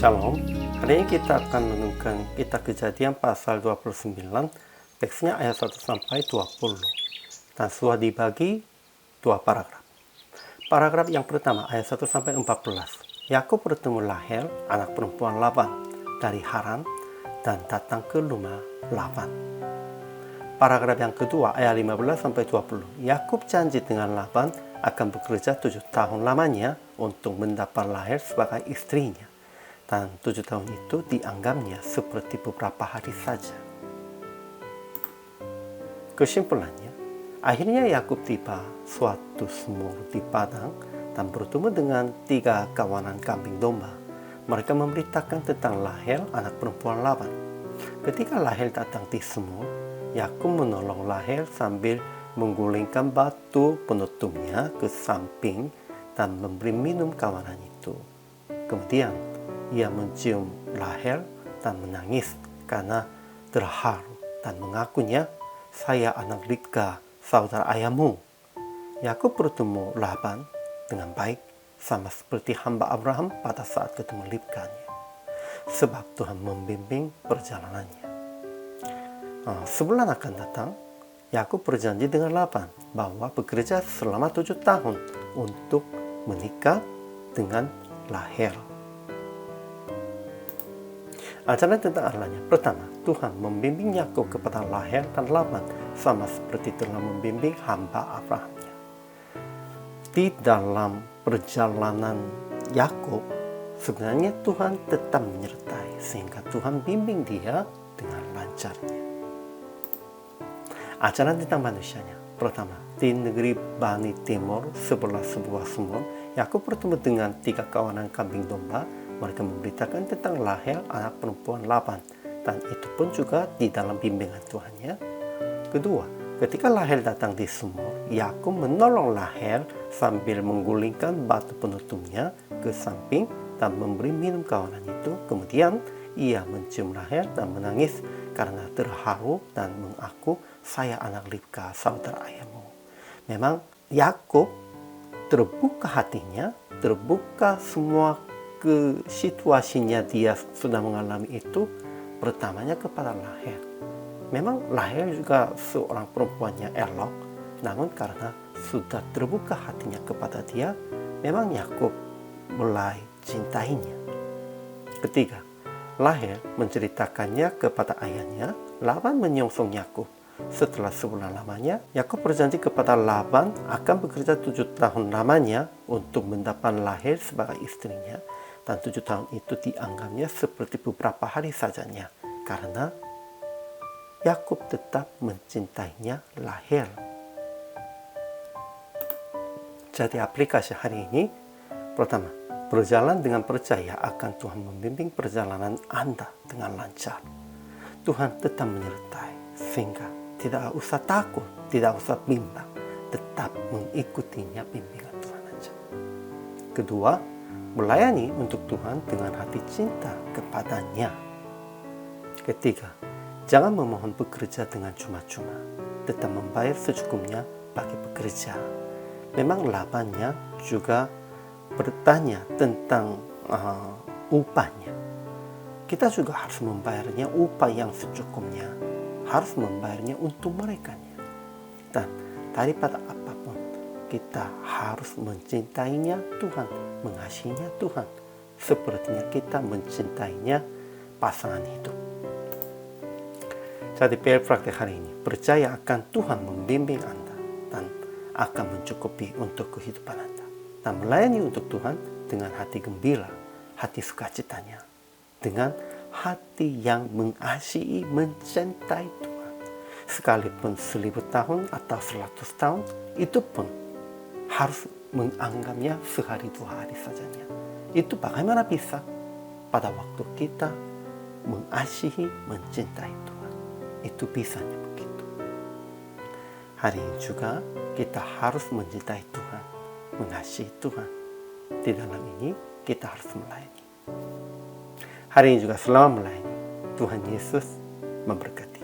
Shalom, hari ini kita akan menemukan kitab Kejadian pasal 29, teksnya ayat 1 sampai 20. Dan sudah dibagi dua paragraf. Paragraf yang pertama ayat 1 sampai 14. Yakub bertemu Rahel, anak perempuan Laban dari Haran, dan datang ke rumah Laban. Paragraf yang kedua ayat 15 sampai 20. Yakub janji dengan Laban akan bekerja 7 tahun lamanya untuk mendapat Rahel sebagai istrinya. Dan 7 tahun itu dianggapnya seperti beberapa hari saja. Kesimpulannya, akhirnya Yakub tiba suatu sumur di padang dan bertemu dengan 3 kawanan kambing domba. Mereka memberitakan tentang Rahel, anak perempuan Laban. Ketika Rahel datang di sumur, Yakub menolong Rahel sambil menggulingkan batu penutupnya ke samping dan memberi minum kawanan itu. Kemudian, ia mencium Rahel dan menangis karena terharu dan mengakunya, "Saya anak Ribka, saudara ayahmu." Yakub bertemu Laban dengan baik, sama seperti hamba Abraham pada saat ketemu Ribkanya, sebab Tuhan membimbing perjalanannya. Sebulan akan datang, Yakub berjanji dengan Laban bahwa bekerja selama 7 tahun untuk menikah dengan Rahel. Ajaran tentang Allahnya. Pertama, Tuhan membimbing Yakub kepada Rahel dan Laban sama seperti telah membimbing hamba Abrahamnya. Di dalam perjalanan Yakub, sebenarnya Tuhan tetap menyertai sehingga Tuhan bimbing dia dengan lancarnya. Ajaran tentang manusianya. Pertama, di negeri Bani Timur sebelah sebuah sumur, Yakub bertemu dengan 3 kawanan kambing domba. Mereka memberitakan tentang Rahel, anak perempuan Laban, dan itu pun juga di dalam bimbingan Tuhannya. Kedua, ketika Rahel datang di sumur, Yakub menolong Rahel sambil menggulingkan batu penutupnya ke samping dan memberi minum kawanan itu. Kemudian ia mencium Rahel dan menangis karena terharu dan mengaku, "Saya anak Ribka, saudara ayahmu." Memang Yakub terbuka hatinya, terbuka semua ke situasinya dia sudah mengalami itu, pertamanya kepada Rahel. Memang Rahel juga seorang perempuannya elok, namun karena sudah terbuka hatinya kepada dia, memang Yakub mulai cintainya. Ketiga, Rahel menceritakannya kepada ayahnya. Laban menyongsong Yakub. Setelah sebulan lamanya, Yakub berjanji kepada Laban akan bekerja 7 tahun lamanya untuk mendapat Rahel sebagai istrinya. Dan 7 tahun itu dianggapnya seperti beberapa hari sajanya, karena Yakub tetap mencintainya Rahel. Jadi aplikasi hari ini, pertama, berjalan dengan percaya akan Tuhan membimbing perjalanan Anda dengan lancar. Tuhan tetap menyertai, sehingga tidak usah takut, tidak usah bimbang, tetap mengikutinya bimbingan Tuhan aja. Kedua, melayani untuk Tuhan dengan hati cinta kepadanya. Ketiga, jangan memohon bekerja dengan cuma-cuma, tetap membayar secukupnya bagi pekerja. Memang Labannya juga bertanya tentang upahnya. Kita juga harus membayarnya upah yang secukupnya, harus membayarnya untuk mereka. Dan daripada apapun, kita harus mencintainya Tuhan, mengasihinya Tuhan, sepertinya kita mencintainya pasangan hidup. Jadi PR praktek hari ini, percaya akan Tuhan membimbing Anda dan akan mencukupi untuk kehidupan Anda. Dan melayani untuk Tuhan dengan hati gembira, hati sukacitanya, dengan hati yang mengasihi, mencintai Tuhan. Sekalipun 1000 tahun atau 100 tahun, itu pun harus menganggapnya sehari 2 hari sajanya. Itu bagaimana bisa pada waktu kita mengasihi, mencintai Tuhan. Itu bisanya begitu. Hari ini juga kita harus mencintai Tuhan, mengasihi Tuhan. Di dalam ini kita harus melayani. Hari ini juga selama melayani, Tuhan Yesus memberkati.